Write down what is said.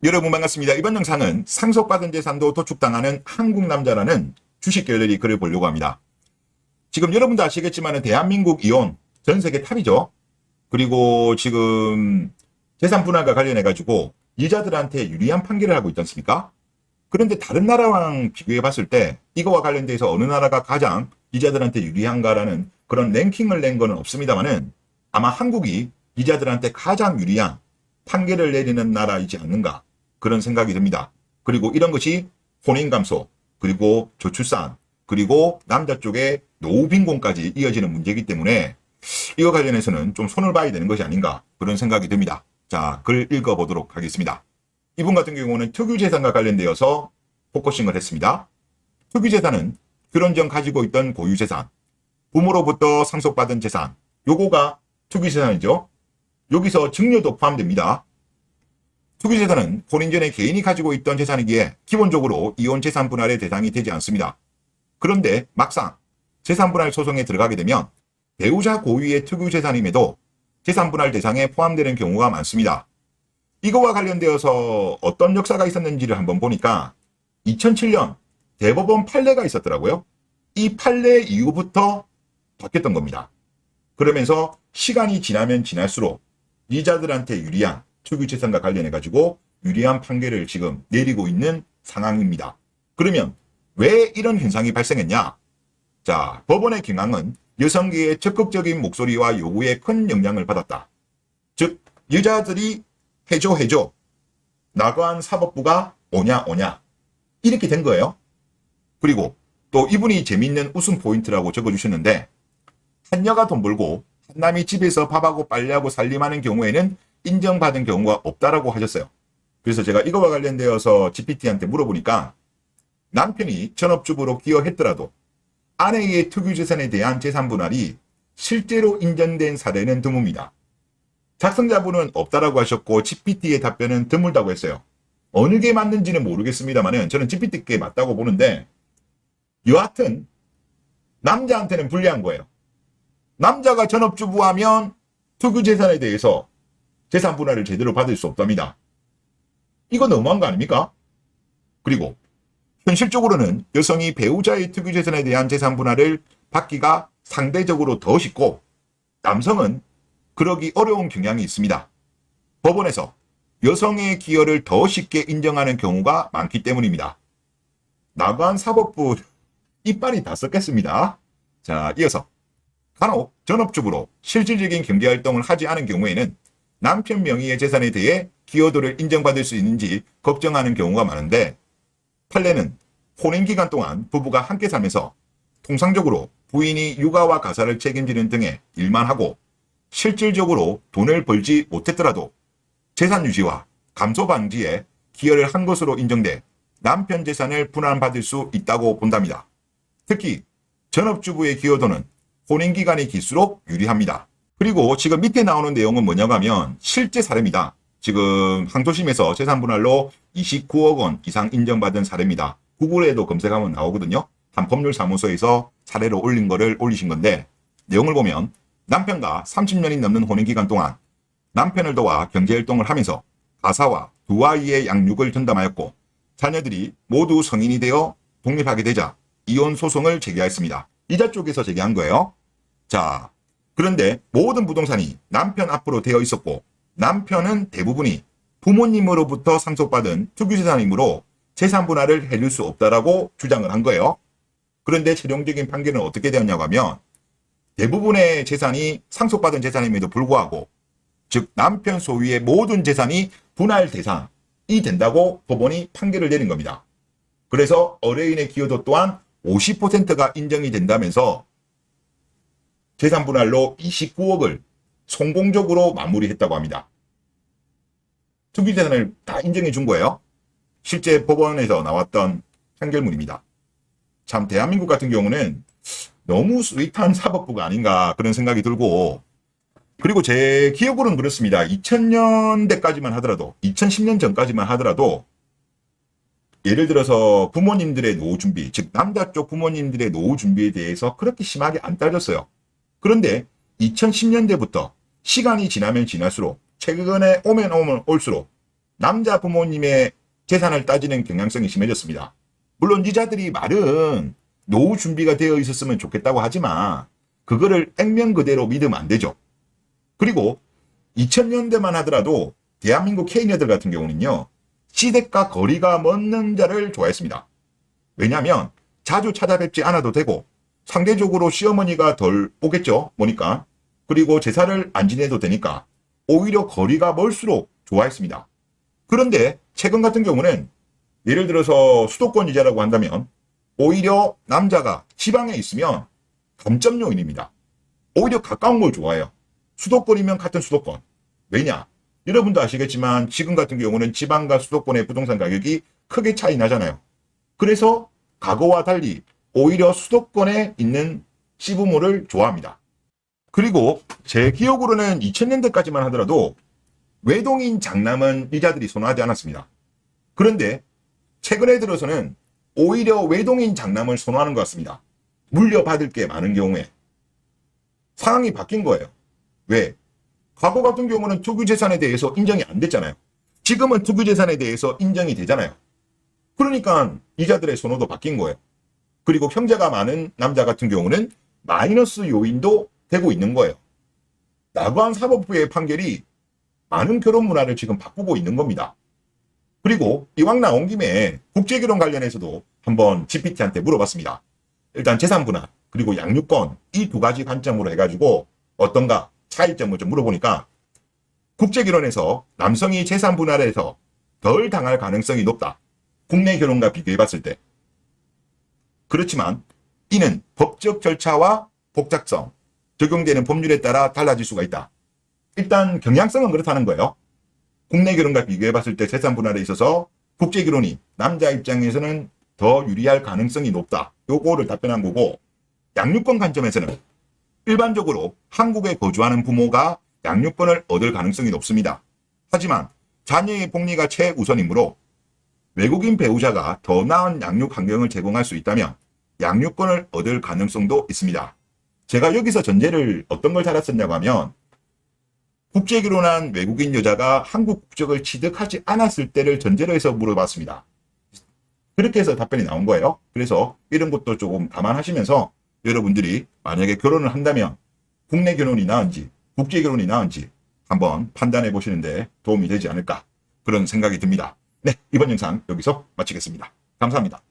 여러분 반갑습니다. 이번 영상은 상속받은 재산도 도축당하는 한국 남자라는 주식 갤러리 글을 보려고 합니다. 지금 여러분도 아시겠지만 대한민국 이혼 전 세계 탑이죠. 그리고 지금 재산 분할과 관련해 가지고 이자들한테 유리한 판결을 하고 있지 않습니까? 그런데 다른 나라랑 비교해 봤을 때 이거와 관련돼서 어느 나라가 가장 이자들한테 유리한가라는 그런 랭킹을 낸 거는 없습니다만은 아마 한국이 이자들한테 가장 유리한 판결을 내리는 나라이지 않는가 그런 생각이 듭니다. 그리고 이런 것이 혼인 감소, 그리고 저출산, 그리고 남자 쪽에 노후 빈곤까지 이어지는 문제이기 때문에 이거 관련해서는 좀 손을 봐야 되는 것이 아닌가 그런 생각이 듭니다. 자, 글 읽어보도록 하겠습니다. 이분 같은 경우는 특유재산과 관련되어서 포커싱을 했습니다. 특유재산은 결혼 전 가지고 있던 고유재산, 부모로부터 상속받은 재산, 요거가 특유재산이죠. 여기서 증여도 포함됩니다. 특유재산은 혼인 전에 개인이 가지고 있던 재산이기에 기본적으로 이혼 재산 분할의 대상이 되지 않습니다. 그런데 막상 재산 분할 소송에 들어가게 되면 배우자 고유의 특유재산임에도 재산 분할 대상에 포함되는 경우가 많습니다. 이거와 관련되어서 어떤 역사가 있었는지를 한번 보니까 2007년 대법원 판례가 있었더라고요. 이 판례 이후부터 바뀌었던 겁니다. 그러면서 시간이 지나면 지날수록 이자들한테 유리한 특유재산과 관련해 가지고 유리한 판결을 지금 내리고 있는 상황입니다. 그러면 왜 이런 현상이 발생했냐? 자, 법원의 경향은 여성계의 적극적인 목소리와 요구에 큰 영향을 받았다. 즉, 여자들이 해줘. 나관 사법부가 오냐. 이렇게 된 거예요. 그리고 또 이분이 재미있는 웃음 포인트라고 적어주셨는데, 한 여가 돈 벌고 한 남이 집에서 밥하고 빨래하고 살림하는 경우에는 인정받은 경우가 없다라고 하셨어요. 그래서 제가 이거와 관련되어서 GPT한테 물어보니까 남편이 전업주부로 기여했더라도 아내의 특유재산에 대한 재산 분할이 실제로 인정된 사례는 드뭅니다. 작성자분은 없다라고 하셨고 GPT의 답변은 드물다고 했어요. 어느 게 맞는지는 모르겠습니다만 저는 GPT께 맞다고 보는데 여하튼 남자한테는 불리한 거예요. 남자가 전업주부하면 특유재산에 대해서 재산 분할을 제대로 받을 수 없답니다. 이거 너무한 거 아닙니까? 그리고 현실적으로는 여성이 배우자의 특유재산에 대한 재산 분할을 받기가 상대적으로 더 쉽고 남성은 그러기 어려운 경향이 있습니다. 법원에서 여성의 기여를 더 쉽게 인정하는 경우가 많기 때문입니다. 나관 사법부 이빨이 다 썩겠습니다. 자, 이어서 간혹 전업주부로 실질적인 경제활동을 하지 않은 경우에는 남편 명의의 재산에 대해 기여도를 인정받을 수 있는지 걱정하는 경우가 많은데 판례는 혼인 기간 동안 부부가 함께 살면서 통상적으로 부인이 육아와 가사를 책임지는 등의 일만 하고 실질적으로 돈을 벌지 못했더라도 재산 유지와 감소 방지에 기여를 한 것으로 인정돼 남편 재산을 분할받을 수 있다고 본답니다. 특히 전업주부의 기여도는 혼인 기간이 길수록 유리합니다. 그리고 지금 밑에 나오는 내용은 뭐냐고 하면 실제 사례입니다. 지금 항소심에서 재산 분할로 29억 원 이상 인정받은 사례입니다. 구글에도 검색하면 나오거든요. 한 법률사무소에서 사례로 올린 거를 올리신 건데 내용을 보면 남편과 30년이 넘는 혼인 기간 동안 남편을 도와 경제활동을 하면서 가사와 두 아이의 양육을 전담하였고 자녀들이 모두 성인이 되어 독립하게 되자 이혼 소송을 제기하였습니다. 이자 쪽에서 제기한 거예요. 자, 그런데 모든 부동산이 남편 앞으로 되어 있었고 남편은 대부분이 부모님으로부터 상속받은 특유재산이므로 재산 분할을 해줄 수 없다라고 주장을 한 거예요. 그런데 최종적인 판결은 어떻게 되었냐고 하면 대부분의 재산이 상속받은 재산임에도 불구하고 즉 남편 소유의 모든 재산이 분할 대상이 된다고 법원이 판결을 내린 겁니다. 그래서 의뢰인의 기여도 또한 50%가 인정이 된다면서 재산 분할로 29억을 성공적으로 마무리했다고 합니다. 특유재산을 다 인정해 준 거예요. 실제 법원에서 나왔던 판결문입니다. 참 대한민국 같은 경우는 너무 스윗한 사법부가 아닌가 그런 생각이 들고 그리고 제 기억으로는 그렇습니다. 2000년대까지만 하더라도 2010년 전까지만 하더라도 예를 들어서 부모님들의 노후 준비, 즉 남자 쪽 부모님들의 노후 준비에 대해서 그렇게 심하게 안 따졌어요. 그런데 2010년대부터 시간이 지나면 지날수록 최근에 오면 올수록 남자 부모님의 재산을 따지는 경향성이 심해졌습니다. 물론 이자들이 말은 노후 준비가 되어 있었으면 좋겠다고 하지만 그거를 액면 그대로 믿으면 안 되죠. 그리고 2000년대만 하더라도 대한민국 케이녀들 같은 경우는요, 시댁과 거리가 먼 남자를 좋아했습니다. 왜냐하면 자주 찾아뵙지 않아도 되고 상대적으로 시어머니가 덜 오겠죠, 뭐니까. 그리고 제사를 안 지내도 되니까 오히려 거리가 멀수록 좋아했습니다. 그런데 최근 같은 경우는 예를 들어서 수도권 이자라고 한다면 오히려 남자가 지방에 있으면 감점 요인입니다. 오히려 가까운 걸 좋아해요. 수도권이면 같은 수도권. 왜냐? 여러분도 아시겠지만 지금 같은 경우는 지방과 수도권의 부동산 가격이 크게 차이 나잖아요. 그래서 과거와 달리 오히려 수도권에 있는 시부모를 좋아합니다. 그리고 제 기억으로는 2000년대까지만 하더라도 외동인 장남은 이자들이 선호하지 않았습니다. 그런데 최근에 들어서는 오히려 외동인 장남을 선호하는 것 같습니다. 물려받을 게 많은 경우에. 상황이 바뀐 거예요. 왜? 과거 같은 경우는 투기재산에 대해서 인정이 안 됐잖아요. 지금은 투기재산에 대해서 인정이 되잖아요. 그러니까 이자들의 선호도 바뀐 거예요. 그리고 형제가 많은 남자 같은 경우는 마이너스 요인도 되고 있는 거예요. 나관 사법부의 판결이 많은 결혼 문화를 지금 바꾸고 있는 겁니다. 그리고 이왕 나온 김에 국제결혼 관련해서도 한번 GPT한테 물어봤습니다. 일단 재산 분할 그리고 양육권 이 두 가지 관점으로 해가지고 어떤가 차이점을 좀 물어보니까 국제결혼에서 남성이 재산 분할에서 덜 당할 가능성이 높다. 국내 결혼과 비교해봤을 때. 그렇지만 이는 법적 절차와 복잡성, 적용되는 법률에 따라 달라질 수가 있다. 일단 경향성은 그렇다는 거예요. 국내 결혼과 비교해봤을 때 재산 분할에 있어서 국제결혼이 남자 입장에서는 더 유리할 가능성이 높다. 요거를 답변한 거고, 양육권 관점에서는 일반적으로 한국에 거주하는 부모가 양육권을 얻을 가능성이 높습니다. 하지만 자녀의 복리가 최우선이므로 외국인 배우자가 더 나은 양육 환경을 제공할 수 있다면 양육권을 얻을 가능성도 있습니다. 제가 여기서 전제를 어떤 걸 달았었냐고 하면 국제결혼한 외국인 여자가 한국 국적을 취득하지 않았을 때를 전제로 해서 물어봤습니다. 그렇게 해서 답변이 나온 거예요. 그래서 이런 것도 조금 감안하시면서 여러분들이 만약에 결혼을 한다면 국내 결혼이 나은지 국제 결혼이 나은지 한번 판단해 보시는데 도움이 되지 않을까 그런 생각이 듭니다. 네, 이번 영상 여기서 마치겠습니다. 감사합니다.